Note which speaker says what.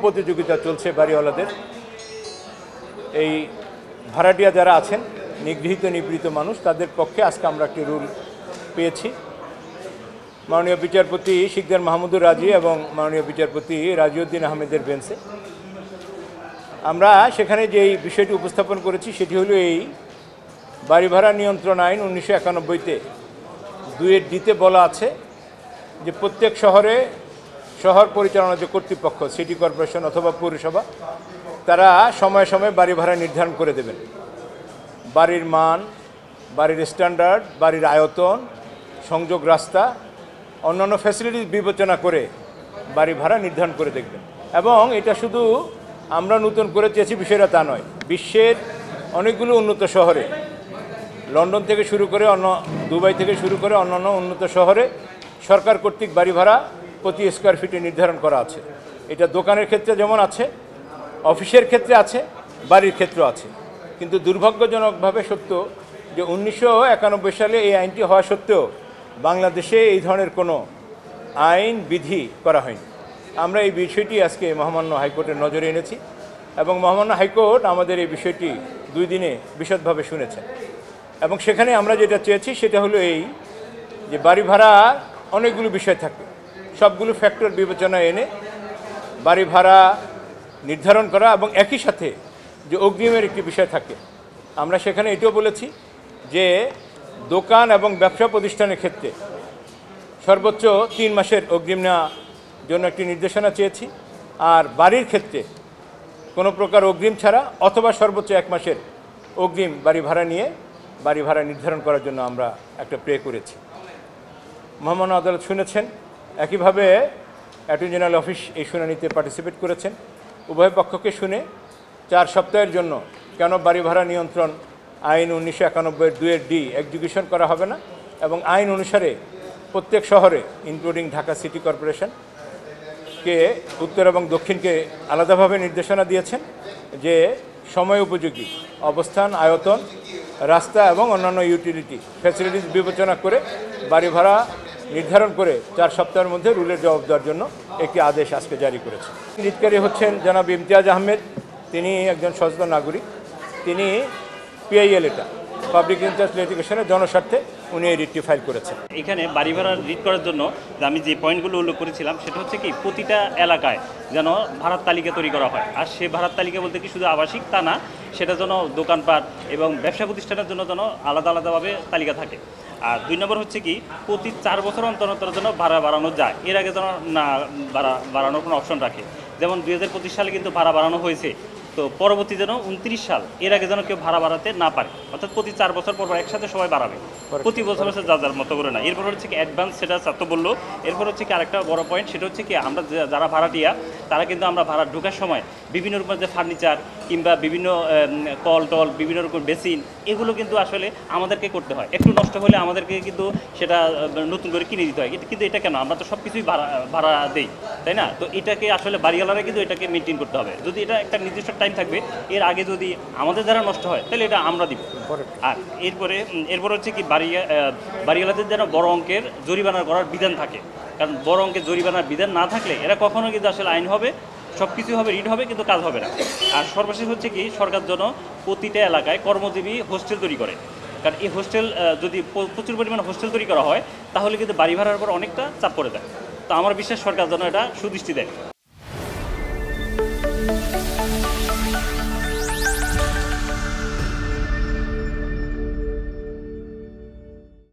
Speaker 1: প্রতিযোগিতা চলছে বাড়িওয়ালাদের। এই ভাড়াটিয়া যারা আছেন, নিগৃহীত নিপীড়িত মানুষ, তাদের পক্ষে আজকে আমরা একটি রুল পেয়েছি। মাননীয় বিচারপতি শিকদার মাহমুদুর রাজি এবং মাননীয় বিচারপতি রাজিউদ্দিন আহমেদের বেঞ্চে আমরা সেখানে যেই বিষয়টি উপস্থাপন করেছি সেটি হলো এই বাড়ি ভাড়া নিয়ন্ত্রণ আইন 1991-তে 2(d)তে বলা আছে যে প্রত্যেক শহরে শহর পরিচালনা যে কর্তৃপক্ষ, সিটি কর্পোরেশন অথবা পৌরসভা, তারা সময়ে সময়ে বাড়ি ভাড়া নির্ধারণ করে দেবেন। বাড়ির মান, বাড়ির স্ট্যান্ডার্ড, বাড়ির আয়তন, সংযোগ রাস্তা, অন্যান্য ফ্যাসিলিটিস বিবেচনা করে বাড়ি ভাড়া নির্ধারণ করে দেখবেন। এবং এটা শুধু আমরা নতুন করে চেয়েছি বিষয়টা তা নয়, বিশ্বের অনেকগুলো উন্নত শহরে, লন্ডন থেকে শুরু করে দুবাই থেকে শুরু করে অন্যান্য উন্নত শহরে সরকার কর্তৃক বাড়ি ভাড়া প্রতি স্কোয়ার ফিটে নির্ধারণ করা আছে। এটা দোকানের ক্ষেত্রে যেমন আছে, অফিসের ক্ষেত্রে আছে, বাড়ির ক্ষেত্রেও আছে। কিন্তু দুর্ভাগ্যজনকভাবে সত্য যে 1991 সালে এই আইনটি হওয়া সত্ত্বেও বাংলাদেশে এই ধরনের কোনো আইন বিধি করা হয়নি। আমরা এই বিষয়টি আজকে মহামান্য হাইকোর্টের নজরে এনেছি এবং মহামান্য হাইকোর্ট আমাদের এই বিষয়টি 2 দিনে বিশদভাবে শুনেছেন। এবং সেখানে আমরা যেটা চেয়েছি সেটা হলো এই যে বাড়ি ভাড়া অনেকগুলো বিষয় থাকে, সবগুলো ফ্যাক্টর বিবেচনায় এনে বাড়ি ভাড়া নির্ধারণ করা এবং একই সাথে যে অগ্রিমের একটি বিষয় থাকে। আমরা সেখানে এটাও বলেছি যে দোকান এবং ব্যবসা প্রতিষ্ঠানের ক্ষেত্রে সর্বোচ্চ 3 মাসের অগ্রিম নেওয়ার জন্য একটি নির্দেশনা চেয়েছি। আর বাড়ির ক্ষেত্রে কোনো প্রকার অগ্রিম ছাড়া অথবা সর্বোচ্চ 1 মাসের অগ্রিম বাড়ি ভাড়া নিয়ে বাড়ি ভাড়া নির্ধারণ করার জন্য আমরা একটা প্রে করেছি। মহামান্য আদালত শুনেছেন। একইভাবে অ্যাটর্নি জেনারেল অফিস এই শুনানিতে পার্টিসিপেট করেছেন। উভয় পক্ষকে শুনে 4 সপ্তাহের জন্য কেন বাড়ি ভাড়া নিয়ন্ত্রণ আইন 1991-এর 2(d) এক্সিকিউশন করা হবে না এবং আইন অনুসারে প্রত্যেক শহরে ইনক্লুডিং ঢাকা সিটি কর্পোরেশনকে উত্তর এবং দক্ষিণকে আলাদাভাবে নির্দেশনা দিয়েছেন যে সময় উপযোগী অবস্থান, আয়তন, রাস্তা এবং অন্যান্য ইউটিলিটি ফ্যাসিলিটিস বিবেচনা করে বাড়ি ভাড়া নির্ধারণ করে 4 সপ্তাহের মধ্যে রুলের জবাব দেওয়ার জন্য একটি আদেশ আজকে জারি করেছে। রিটকারী হচ্ছেন জনাব ইমতিয়াজ আহমেদ। তিনি একজন সচেতন নাগরিক। তিনি PIL, এটা পাবলিক ইন্টারেস্ট লিটিগেশনের জনস্বার্থে উনি এই রিটটি ফাইল করেছেন।
Speaker 2: এখানে বাড়ি ভাড়া রিট করার জন্য আমি যে পয়েন্টগুলো উল্লেখ করেছিলাম সেটা হচ্ছে কি প্রতিটা এলাকায় যেন ভাড়ার তালিকা তৈরি করা হয়। আর সে ভাড়ার তালিকা বলতে কি শুধু আবাসিক তা না, সেটা যেন দোকানপাট এবং ব্যবসা প্রতিষ্ঠানের জন্য যেন আলাদা আলাদাভাবে তালিকা থাকে। আর 2 নম্বর হচ্ছে কি প্রতি 4 বছর অন্তর অন্তর যেন ভাড়া বাড়ানো যায়, এর আগে যেন না বাড়ানোর কোনো অপশন রাখে। যেমন 2025 সালে কিন্তু ভাড়া বাড়ানো হয়েছে, তো পরবর্তী যেন 29 সাল এর আগে যেন কেউ ভাড়া বাড়াতে না পারে, অর্থাৎ প্রতি 4 বছর পর একসাথে সবাই বাড়াবে, প্রতি বছর বছর যা যার মতো করে না। এরপর হচ্ছে কি অ্যাডভান্স, সেটা ছাত্র বললো। এরপর হচ্ছে কি আরেকটা বড় পয়েন্ট, সেটা হচ্ছে কি আমরা যারা ভাড়াটিয়া তারা কিন্তু আমরা ভাড়া ঢোকার সময় বিভিন্ন রকমের যে ফার্নিচার কিংবা বিভিন্ন কল টল, বিভিন্ন রকম বেসিন, এগুলো কিন্তু আসলে আমাদেরকে করতে হয়। একটু নষ্ট হলে আমাদেরকে কিন্তু সেটা নতুন করে কিনে দিতে হয়। কিন্তু এটা কেন, আমরা তো সব কিছুই ভাড়া দেই, তাই না? তো এটাকে আসলে বাড়িওয়ালারা কিন্তু এটাকে মেনটেন করতে হবে। যদি এটা একটা নির্দিষ্ট টাইম থাকবে, এর আগে যদি আমাদের দ্বারা নষ্ট হয় তাহলে এটা আমরা দিব। আর এরপর হচ্ছে কি বাড়িওয়ালাদের যেন বড় অঙ্কের জরিমানা করার বিধান থাকে, কারণ বড় অঙ্কের জরিমানার বিধান না থাকলে এরা কখনো কিন্তু আসলে আইন হবে, সব কিছু হবে, রিড হবে, কিন্তু কাজ হবে না। আর সর্বশেষ হচ্ছে কি সরকার যেন প্রতিটা এলাকায় কর্মজীবী হোস্টেল তৈরি করে, কারণ এই হোস্টেল যদি প্রচুর পরিমাণে হোস্টেল তৈরি করা হয় তাহলে কিন্তু বাড়ি ভাড়ার উপর অনেকটা চাপ পড়ে যায়। তো আমার বিশ্বাস সরকার যেন এটা সুদৃষ্টি দেয়।